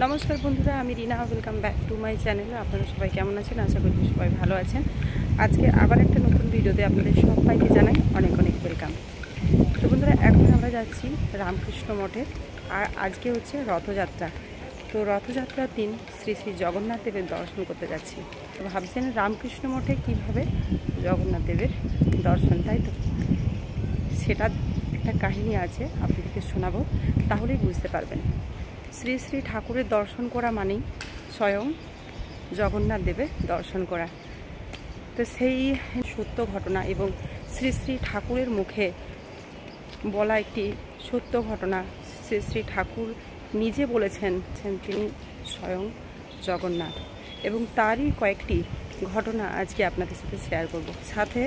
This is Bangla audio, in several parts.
নমস্কার বন্ধুরা, আমি Rina. Welcome back to my channel. আপনারা সবাই কেমন আছেন? আশা করি সবাই ভালো আছেন। আজকে আবার একটা নতুন ভিডিওতে আপনাদের সবাইকে জানাই অনেক অনেক ওয়েলকাম। তো বন্ধুরা, এখন আমরা যাচ্ছি রামকৃষ্ণ মঠে। আর আজকে হচ্ছে রথযাত্রা। তো রথযাত্রার দিন শ্রী শ্রী জগন্নাথ দেবের দর্শন করতে যাচ্ছি। তো ভাবছেন রামকৃষ্ণ মঠে কীভাবে জগন্নাথ দেবের দর্শন, তাই তো? সেটা একটা কাহিনী আছে, আপনাদেরকে শোনাবো, তাহলেই বুঝতে পারবেন। শ্রী শ্রী ঠাকুরের দর্শন করা মানেই স্বয়ং জগন্নাথ দেবের দর্শন করা। তো সেই সত্য ঘটনা এবং শ্রী শ্রী ঠাকুরের মুখে বলা একটি সত্য ঘটনা, শ্রী শ্রী ঠাকুর নিজে বলেছেন তিনি স্বয়ং জগন্নাথ, এবং তারই কয়েকটি ঘটনা আজকে আপনাদের সাথে শেয়ার করব। সাথে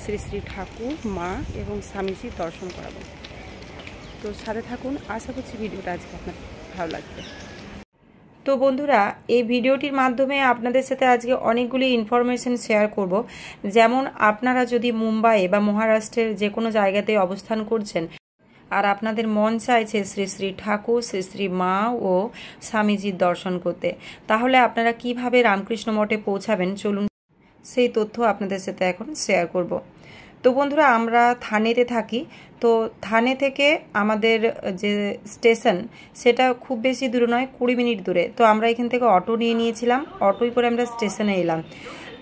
শ্রী শ্রী ঠাকুর, মা এবং স্বামীজির দর্শন করাবো। তো সাথে থাকুন, আশা করছি ভিডিওটা আজকে আপনার ভালো লাগবে। তো বন্ধুরা, এই ভিডিওটির মাধ্যমে আপনাদের সাথে আজকে অনেকগুলি ইনফরমেশন শেয়ার করব। যেমন আপনারা যদি মুম্বাই বা মহারাষ্ট্রের যে কোনো জায়গাতে অবস্থান করছেন আর আপনাদের মন চাইছে শ্রী শ্রী ঠাকুর, শ্রী শ্রী মা ও স্বামীজির দর্শন করতে, তাহলে আপনারা কিভাবে রামকৃষ্ণ মঠে পৌঁছাবেন, চলুন সেই তথ্য আপনাদের সাথে এখন শেয়ার করব। তো বন্ধুরা, আমরা থানেতে থাকি। তো থানে থেকে আমাদের যে স্টেশন সেটা খুব বেশি দূরে নয়, 20 মিনিট দূরে। তো আমরা এখান থেকে অটো নিয়ে নিয়েছিলাম, অটোই করে আমরা স্টেশনে এলাম।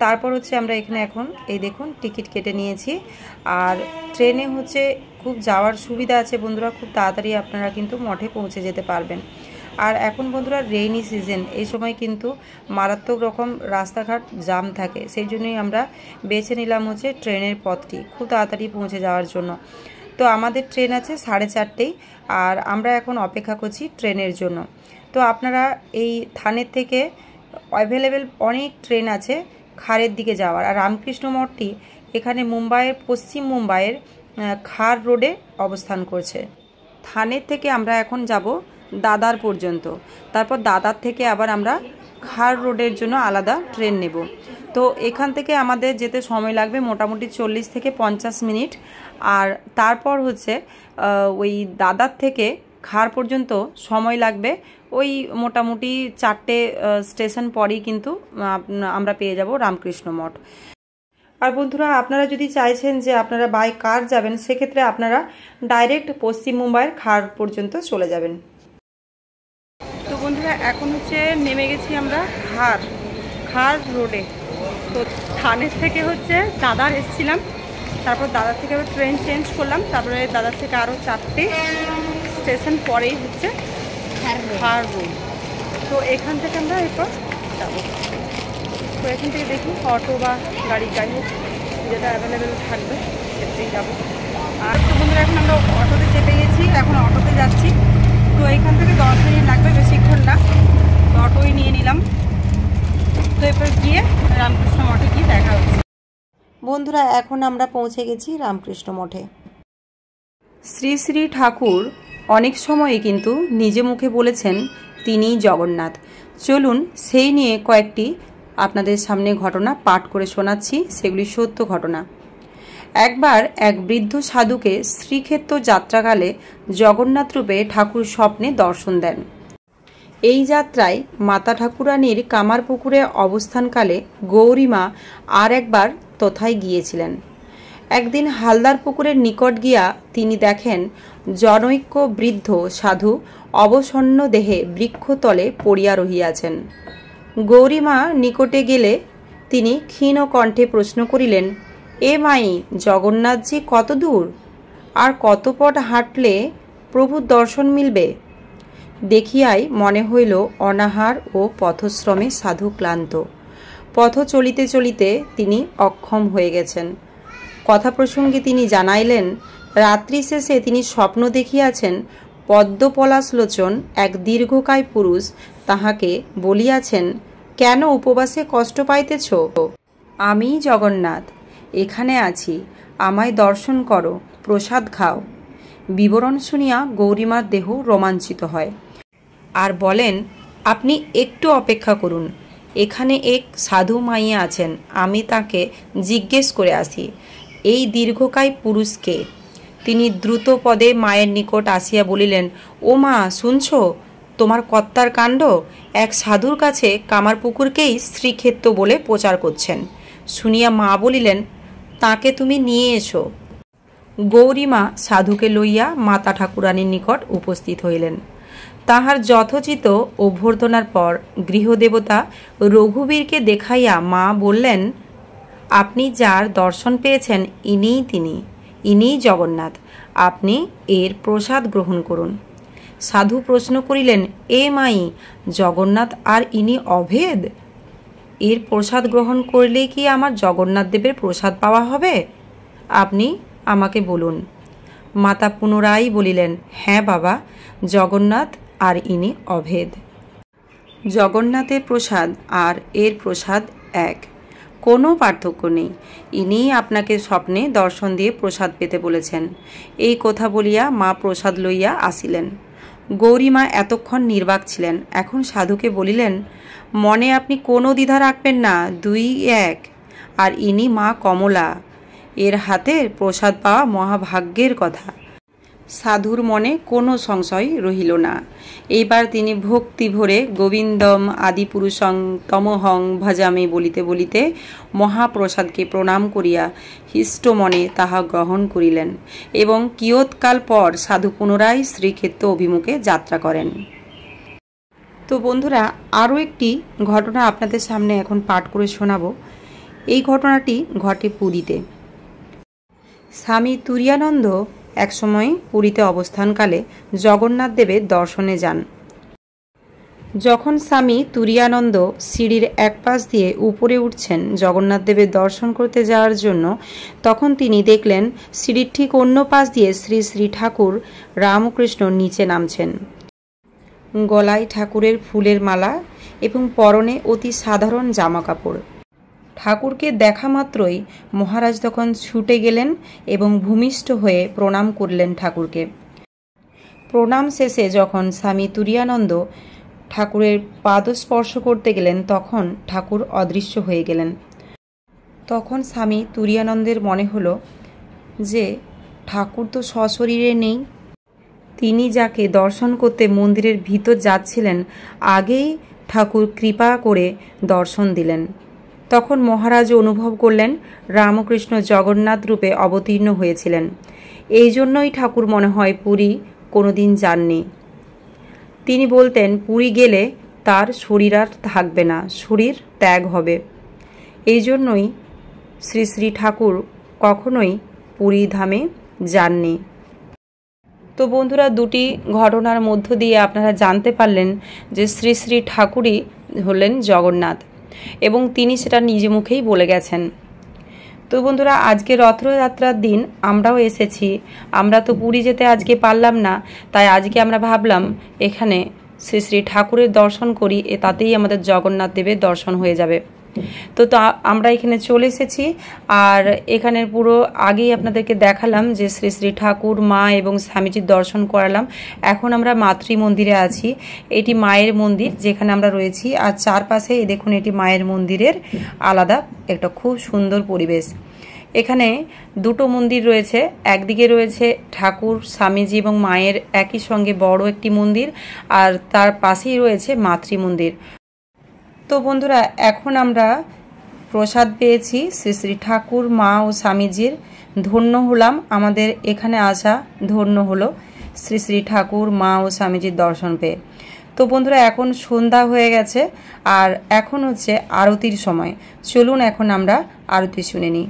তারপর হচ্ছে আমরা এখানে এখন এই দেখুন টিকিট কেটে নিয়েছি। আর ট্রেনে হচ্ছে খুব যাওয়ার সুবিধা আছে বন্ধুরা, খুব তাড়াতাড়ি আপনারা কিন্তু মঠে পৌঁছে যেতে পারবেন। আর এখন বন্ধুরা রেইনি সিজন, এই সময় কিন্তু মারাত্মক রকম রাস্তাঘাট জাম থাকে, সেই জন্যই আমরা বেছে নিলাম হচ্ছে ট্রেনের পথটি খুব তাড়াতাড়ি পৌঁছে যাওয়ার জন্য। তো আমাদের ট্রেন আছে 4:30, আর আমরা এখন অপেক্ষা করছি ট্রেনের জন্য। তো আপনারা এই থানের থেকে অ্যাভেলেবেল অনেক ট্রেন আছে খারের দিকে যাওয়ার। আর রামকৃষ্ণ মঠটি এখানে মুম্বাইয়ের, পশ্চিম মুম্বাইয়ের খার রোডে অবস্থান করছে। থানের থেকে আমরা এখন যাব দাদার পর্যন্ত, তারপর দাদার থেকে আবার আমরা খার রোডের জন্য আলাদা ট্রেন নেব। তো এখান থেকে আমাদের যেতে সময় লাগবে মোটামুটি 40 থেকে 50 মিনিট। আর তারপর হচ্ছে ওই দাদার থেকে খার পর্যন্ত সময় লাগবে ওই মোটামুটি 4টে স্টেশন পরেই কিন্তু আমরা পেয়ে যাব রামকৃষ্ণ মঠ। আর বন্ধুরা, আপনারা যদি চাইছেন যে আপনারা বাই কার যাবেন, সেক্ষেত্রে আপনারা ডাইরেক্ট পশ্চিম মুম্বাইয়ের খার পর্যন্ত চলে যাবেন। তো বন্ধুরা, এখন হচ্ছে নেমে গেছি আমরা খার রোডে। তো থানের থেকে হচ্ছে দাদার এসেছিলাম, তারপর দাদার থেকে আবার ট্রেন চেঞ্জ করলাম, তারপরে দাদার থেকে আরও 4টে স্টেশন পরেই হচ্ছে খার রোড। তো এখান থেকে আমরা এরপর যাবো। তো এখান থেকে দেখি অটো বা গাড়ি হোক যেটা অ্যাভেলেবেল থাকবে সেটাই যাবো। আর তো বন্ধুরা, এখন আমরা অটোতে চেপে গেছি, এখন অটোতে যাচ্ছি। তো এখান থেকে 10 মিনিট লাগবে, বেশিক্ষণ না। তো অটোই নিয়ে নিলাম। তো এরপর গিয়ে রামকৃষ্ণ মঠে গিয়ে দেখা হচ্ছে। বন্ধুরা, এখন আমরা পৌঁছে গেছি রামকৃষ্ণ মঠে। শ্রী শ্রী ঠাকুর অনেক সময়ই কিন্তু নিজে মুখে বলেছেন তিনিই জগন্নাথ। চলুন সেই নিয়ে কয়েকটি আপনাদের সামনে ঘটনা পাঠ করে শোনাচ্ছি, সেগুলি সত্য ঘটনা। একবার এক বৃদ্ধ সাধুকে শ্রীক্ষেত্র যাত্রাকালে জগন্নাথ রূপে ঠাকুর স্বপ্নে দর্শন দেন। এই যাত্রায় মাতা ঠাকুরানীর কামারপুকুরে অবস্থানকালে গৌরীমা আর একবার তথায় গিয়েছিলেন। একদিন হালদার পুকুরের নিকট গিয়া তিনি দেখেন জনৈক্য বৃদ্ধ সাধু অবসন্ন দেহে বৃক্ষতলে পড়িয়া রহিয়াছেন। গৌরীমা নিকটে গেলে তিনি ক্ষীণ কণ্ঠে প্রশ্ন করিলেন, এ মাই, জগন্নাথজি কত দূর? আর কত পথ হাঁটলে প্রভুর দর্শন মিলবে? দেখিয়াই মনে হইল অনাহার ও পথশ্রমে সাধু ক্লান্ত। পথ চলিতে চলিতে তিনি অক্ষম হয়ে গেছেন। কথা প্রসঙ্গে তিনি জানাইলেন, রাত্রি শেষে তিনি স্বপ্ন দেখিয়াছেন পদ্মপলাশলোচন এক দীর্ঘকায় পুরুষ তাহাকে বলিয়াছেন, কেন উপবাসে কষ্ট পাইতেছ? আমি জগন্নাথ, এখানে আছি, আমায় দর্শন করো, প্রসাদ খাও। বিবরণ শুনিয়া গৌরীমার দেহ রোমাঞ্চিত হয় আর বলেন, আপনি একটু অপেক্ষা করুন, এখানে এক সাধু মাইয়া আছেন, আমি তাকে জিজ্ঞেস করে আসি এই দীর্ঘকায় পুরুষকে। তিনি দ্রুত পদে মায়ের নিকট আসিয়া বলিলেন, ও মা, শুনছ? তোমার কর্তার কাণ্ড এক সাধুর কাছে কামারপুকুরকেই শ্রীক্ষেত্র বলে প্রচার করছেন। শুনিয়া মা বলিলেন, তাকে তুমি নিয়ে এসো। গৌরীমা সাধুকে লইয়া মাতা ঠাকুরানীর নিকট উপস্থিত হইলেন। তাহার যথোচিত অভ্যর্থনার পর গৃহদেবতা রঘুবীরকে দেখাইয়া মা বললেন, আপনি যার দর্শন পেয়েছেন ইনিই জগন্নাথ, আপনি এর প্রসাদ গ্রহণ করুন। সাধু প্রশ্ন করিলেন, এ মাই, জগন্নাথ আর ইনি অভেদ? এর প্রসাদ গ্রহণ করলেই কি আমার জগন্নাথ দেবের প্রসাদ পাওয়া হবে? আপনি আমাকে বলুন। মাতা পুনরায় বলিলেন, হ্যাঁ বাবা, জগন্নাথ আর ইনি অভেদ। জগন্নাথের প্রসাদ আর এর প্রসাদ এক, কোনো পার্থক্য নেই। ইনিই আপনাকে স্বপ্নে দর্শন দিয়ে প্রসাদ পেতে বলেছেন। এই কথা বলিয়া মা প্রসাদ লইয়া আসিলেন। গৌরীমা এতক্ষণ নির্বাক ছিলেন। এখন সাধুকে বলিলেন, মনে আপনি কোনো দ্বিধা রাখবেন না, দুই এক। আর ইনি মা কমলা, এর হাতের প্রসাদ পাওয়া মহাভাগ্যের কথা। সাধুর মনে কোনো সংশয় রহিল না। এইবার তিনি ভক্তি ভরে গোবিন্দম আদিপুরুষং তমহং ভজামে বলিতে বলিতে মহাপ্রসাদকে প্রণাম করিয়া হিষ্ট মনে তাহা গ্রহণ করিলেন এবং কিয়ৎকাল পর সাধু পুনরায় শ্রীক্ষেত্র অভিমুখে যাত্রা করেন। তো বন্ধুরা, আরও একটি ঘটনা আপনাদের সামনে এখন পাঠ করে শোনাব। এই ঘটনাটি ঘটে পুরীতে। স্বামী তুরীয়ানন্দ একসময় পুরীতে অবস্থানকালে জগন্নাথ দেবের দর্শনে যান। যখন স্বামী তুরীয়ানন্দ সিঁড়ির এক পাশ দিয়ে উপরে উঠছেন জগন্নাথ দেবের দর্শন করতে যাওয়ার জন্য, তখন তিনি দেখলেন সিঁড়ির ঠিক অন্য পাশ দিয়ে শ্রী শ্রী ঠাকুর রামকৃষ্ণ নিচে নামছেন। গলায় ঠাকুরের ফুলের মালা এবং পরনে অতি সাধারণ জামা কাপড়। ঠাকুরকে দেখা মাত্রই মহারাজ তখন ছুটে গেলেন এবং ভূমিষ্ঠ হয়ে প্রণাম করলেন ঠাকুরকে। প্রণাম শেষে যখন স্বামী তুরীয়ানন্দ ঠাকুরের পাদস্পর্শ করতে গেলেন, তখন ঠাকুর অদৃশ্য হয়ে গেলেন। তখন স্বামী তুরীয়ানন্দের মনে হলো যে ঠাকুর তো সশরীরে নেই। তিনি যাকে দর্শন করতে মন্দিরের ভিতর যাচ্ছিলেন, আগেই ঠাকুর কৃপা করে দর্শন দিলেন। তখন মহারাজ অনুভব করলেন রামকৃষ্ণ জগন্নাথ রূপে অবতীর্ণ হয়েছিলেন। এই জন্যই ঠাকুর মনে হয় পুরী কোনোদিন যাননি। তিনি বলতেন, পুরী গেলে তার শরীর আর থাকবে না, শরীর ত্যাগ হবে। এই জন্যই শ্রী শ্রী ঠাকুর কখনোই পুরী ধামে যাননি। তো বন্ধুরা, দুটি ঘটনার মধ্য দিয়ে আপনারা জানতে পারলেন যে শ্রী শ্রী ঠাকুরই হলেন জগন্নাথ এবং তিনি সেটা নিজ মুখেই বলে গেছেন। তো বন্ধুরা, আজকে রথযাত্রার দিন আমরাও এসেছি। আমরা তো পুরী যেতে আজকে পারলাম না, তাই আজকে আমরা ভাবলাম এখানে শ্রী শ্রী ঠাকুরের দর্শন করি, তাতেই আমাদের জগন্নাথ দেবের দর্শন হয়ে যাবে। তো আমরা এখানে চলে এসেছি। আর এখানের পুরো আগেই আপনাদেরকে দেখালাম যে শ্রী শ্রী ঠাকুর, মা এবং স্বামীজির দর্শন করালাম। এখন আমরা মাতৃ মন্দিরে আছি। এটি মায়ের মন্দির যেখানে আমরা রয়েছি। আর চারপাশে দেখুন, এটি মায়ের মন্দিরের আলাদা একটা খুব সুন্দর পরিবেশ। এখানে দুটো মন্দির রয়েছে। একদিকে রয়েছে ঠাকুর, স্বামীজি এবং মায়ের একই সঙ্গে বড় একটি মন্দির, আর তার পাশেই রয়েছে মাতৃ মন্দির। তো বন্ধুরা, এখন আমরা প্রসাদ পেয়েছি শ্রী শ্রী ঠাকুর, মা ও স্বামীজির। ধন্য হলাম, আমাদের এখানে আসা ধন্য হলো শ্রী শ্রী ঠাকুর, মা ও স্বামীজির দর্শন পেয়ে। তো বন্ধুরা, এখন সন্ধ্যা হয়ে গেছে আর এখন হচ্ছে আরতির সময়। চলুন এখন আমরা আরতি শুনে নিই।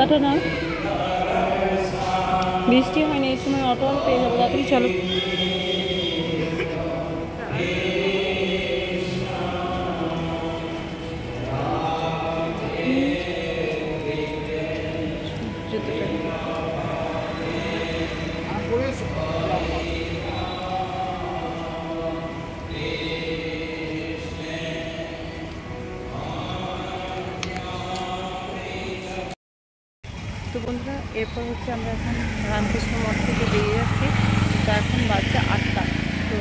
কাটো না, বৃষ্টি হয়নি এই সময়, অটো পেয়ে যাবো, তাড়াতাড়ি চলো। তো বন্ধুরা, এরপর হচ্ছে আমরা এখন রামকৃষ্ণ মঠ থেকে বেরিয়ে যাচ্ছি। তো এখন বাজছে 8টা। তো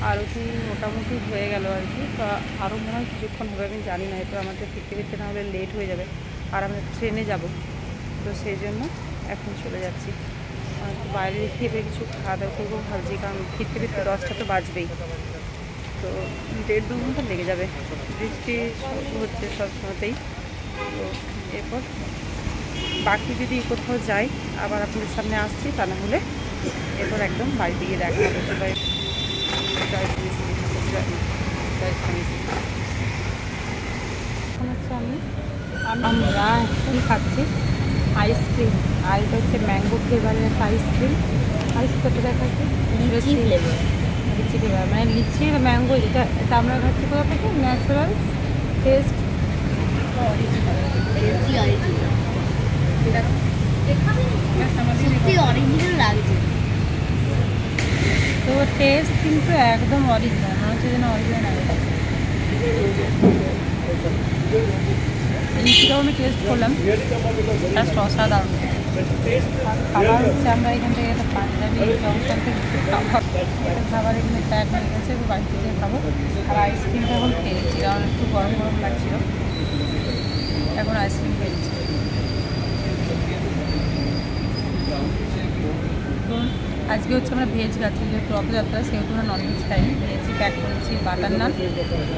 আরতি মোটামুটি হয়ে গেল আর কি। তো আরও মনে হয় কিছুক্ষণ হবে, আমি জানি না। এরপর আমাদের ফিরতে ফিরতে না হলে লেট হয়ে যাবে, আর আমরা ট্রেনে যাব। তো সেই জন্য এখন চলে যাচ্ছি। আর বাইরে রেখে এবার কিছু খাওয়া দাওয়া করবো ভাবছি, কারণ ফিরতে ফিরতে 10টা তো বাজবেই। তো 1.5-2 ঘন্টা লেগে যাবে, বৃষ্টি হচ্ছে সব সময়তেই। তো এরপর বাকি যদি কোথাও যাই আবার আপনাদের সামনে আসছি, তা না হলে এরপর একদম বাড়ি দিকে দেখা হবে। সবাই এখন হচ্ছে আমরা এখন খাচ্ছি আইসক্রিম, আর এটা হচ্ছে ম্যাঙ্গো ফ্লেভারের একটা আইসক্রিম। আইসক্রিমটা দেখাচ্ছি লিচি ফ্লেভার, মানে লিচি আর ম্যাঙ্গো। এটা আমরা খাচ্ছি কোথা থেকে, ন্যাচারাল টেস্ট তো টেস্ট কিন্তু একদম অরিজিনাল, মনে হচ্ছে যেন অরিজিনাল। লিচিটাও আমি টেস্ট করলাম, জাস্ট অসাধারণ। খাবার হচ্ছে আমরা এখান থেকে একটা পাঞ্জাবি জংশন থেকে খাবার এখানে প্যাক হয়ে গেছে, এবং বাড়িতে গিয়ে খাবো। আর আইসক্রিমটা এখন খেয়েছি, কারণ একটু গরম গরম লাগছিল, এখন আইসক্রিম খেয়েছি। আজকে হচ্ছে আমরা ভেজ খাচ্ছি, যেহেতু রথযাত্রা, সেহেতু আমরা ননভেজ খাইনি। ভেজই প্যাক করেছি, বাটার নান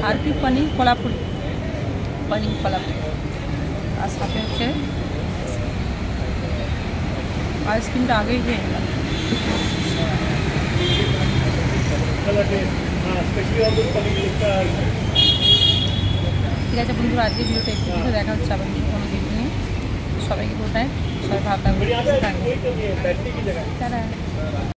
আর কি পনির কোলাপুরি, আর সাথে হচ্ছে আইসক্রিমটা আগেই খেয়ে নিলাম। ঠিক আছে বন্ধুরা, আজকে ভিডিওটা একটু দেখা হচ্ছে আবার কোনো ভিডিও নিয়ে। সবাইকে কোথায়, সবাই ভালো থাকবে, তারা।